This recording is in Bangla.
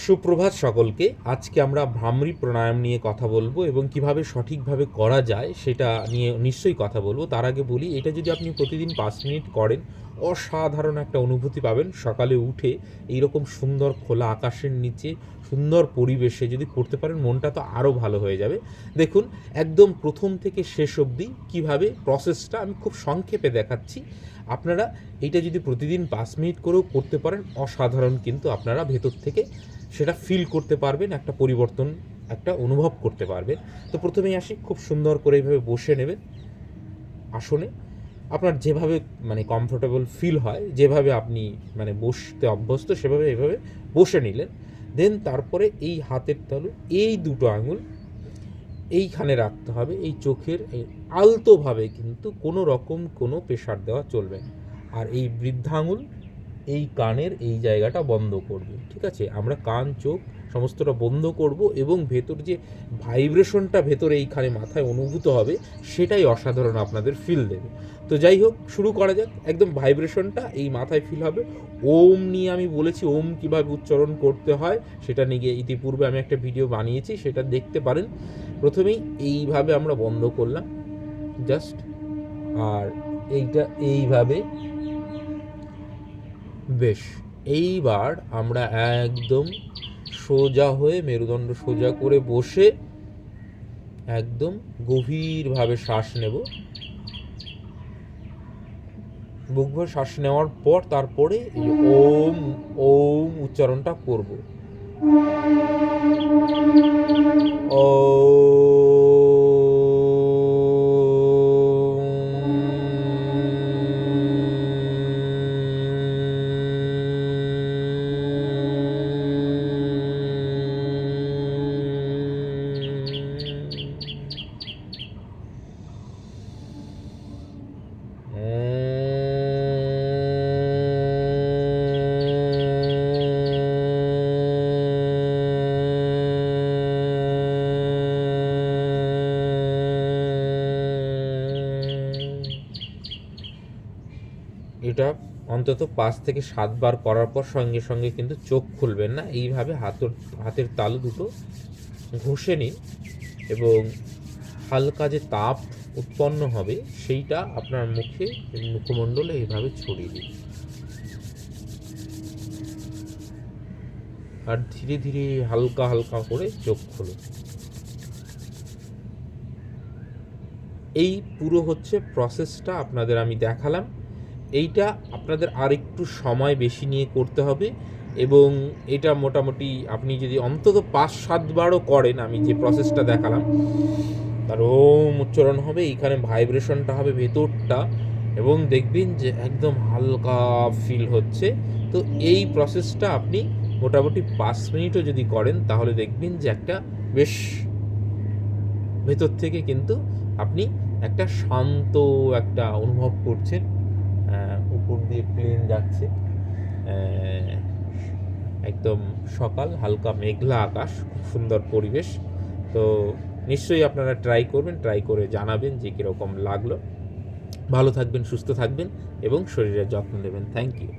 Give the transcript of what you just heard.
সুপ্রভাত সকলকে। আজকে আমরা ভ্রামরী প্রাণায়াম নিয়ে কথা বলবো এবং কিভাবে সঠিকভাবে করা যায় সেটা নিয়ে নিশ্চয়ই কথা বলবো। তার আগে বলি, এটা যদি আপনি প্রতিদিন 5 মিনিট করেন, অসাধারণ একটা অনুভূতি পাবেন। সকালে উঠে এইরকম সুন্দর খোলা আকাশের নিচে সুন্দর পরিবেশে যদি করতে পারেন, মনটা তো আরও ভালো হয়ে যাবে। দেখুন, একদম প্রথম থেকে শেষ অবধি কীভাবে প্রসেসটা আমি খুব সংক্ষেপে দেখাচ্ছি। আপনারা এইটা যদি প্রতিদিন 5 মিনিট করেও করতে পারেন, অসাধারণ কিন্তু আপনারা ভেতর থেকে সেটা ফিল করতে পারবেন, একটা পরিবর্তন একটা অনুভব করতে পারবেন। তো প্রথমেই আসি, খুব সুন্দর করে এইভাবে বসে নেবেন আসনে। আপনার যেভাবে কমফোর্টেবল ফিল হয়, যেভাবে আপনি বসতে অভ্যস্ত, সেভাবে এইভাবে বসে নিলেন। দেন তারপরে এই হাতের তালু, এই দুটো আঙুল এইখানে রাখতে হবে, এই চোখের আলতোভাবে, কিন্তু কোনো রকম কোনো প্রেশার দেওয়া চলবে না। আর এই বৃদ্ধাঙুল এই কানের এই জায়গাটা বন্ধ করবে, ঠিক আছে? আমরা কান চোখ সমস্তটা বন্ধ করব এবং ভেতর যে ভাইব্রেশনটা ভেতরে এইখানে মাথায় অনুভূত হবে, সেটাই অসাধারণ আপনাদের ফিল দেবে। তো যাই হোক, শুরু করা যাক। একদম ভাইব্রেশনটা এই মাথায় ফিল হবে। ওম নিয়ে আমি বলেছি, ওম কীভাবে উচ্চারণ করতে হয় সেটা নিয়ে ইতিপূর্বে আমি একটা ভিডিও বানিয়েছি, সেটা দেখতে পারেন। প্রথমেই এইভাবে আমরা বন্ধ করলাম জাস্ট, আর এইটা এইভাবে। বেশ, এইবার আমরা একদম সোজা হয়ে, মেরুদণ্ড সোজা করে বসে একদম গভীরভাবে শ্বাস নেব। বুকভর শ্বাস নেওয়ার পর তারপরে এই ওম ওম উচ্চারণটা করব। ও এটা অন্তত 5 থেকে 7 বার করার পর সঙ্গে সঙ্গে কিন্তু চোখ খুলবেন না। এইভাবে হাতের তালু দুটো ঘষে নিন এবং হালকা যে তাপ উৎপন্ন হবে সেইটা আপনার মুখমণ্ডলে এইভাবে ছড়িয়ে দিন। আর ধীরে ধীরে হালকা হালকা করে চোখ খুলুন। এই পুরো হচ্ছে প্রসেসটা আপনাদের আমি দেখালাম। এইটা আপনাদের আর একটু সময় বেশি নিয়ে করতে হবে এবং এটা মোটামুটি আপনি যদি অন্তত 5-7 বারও করেন, আমি যে প্রসেসটা দেখালাম, তার ওম উচ্চারণ হবে, এইখানে ভাইব্রেশনটা হবে ভেতরটা, এবং দেখবেন যে একদম হালকা ফিল হচ্ছে। তো এই প্রসেসটা আপনি মোটামুটি 5 মিনিটও যদি করেন, তাহলে দেখবেন যে একটা বেশ ভেতর থেকে কিন্তু আপনি একটা শান্ত একটা অনুভব করছেন। উপর দিয়ে প্লেন যাচ্ছে, একদম সকাল, হালকা মেঘলা আকাশ, খুব সুন্দর পরিবেশ। তো নিশ্চয়ই আপনারা ট্রাই করবেন, ট্রাই করে জানাবেন যে কীরকম লাগলো। ভালো থাকবেন, সুস্থ থাকবেন এবং শরীরের যত্ন নেবেন। Thank you.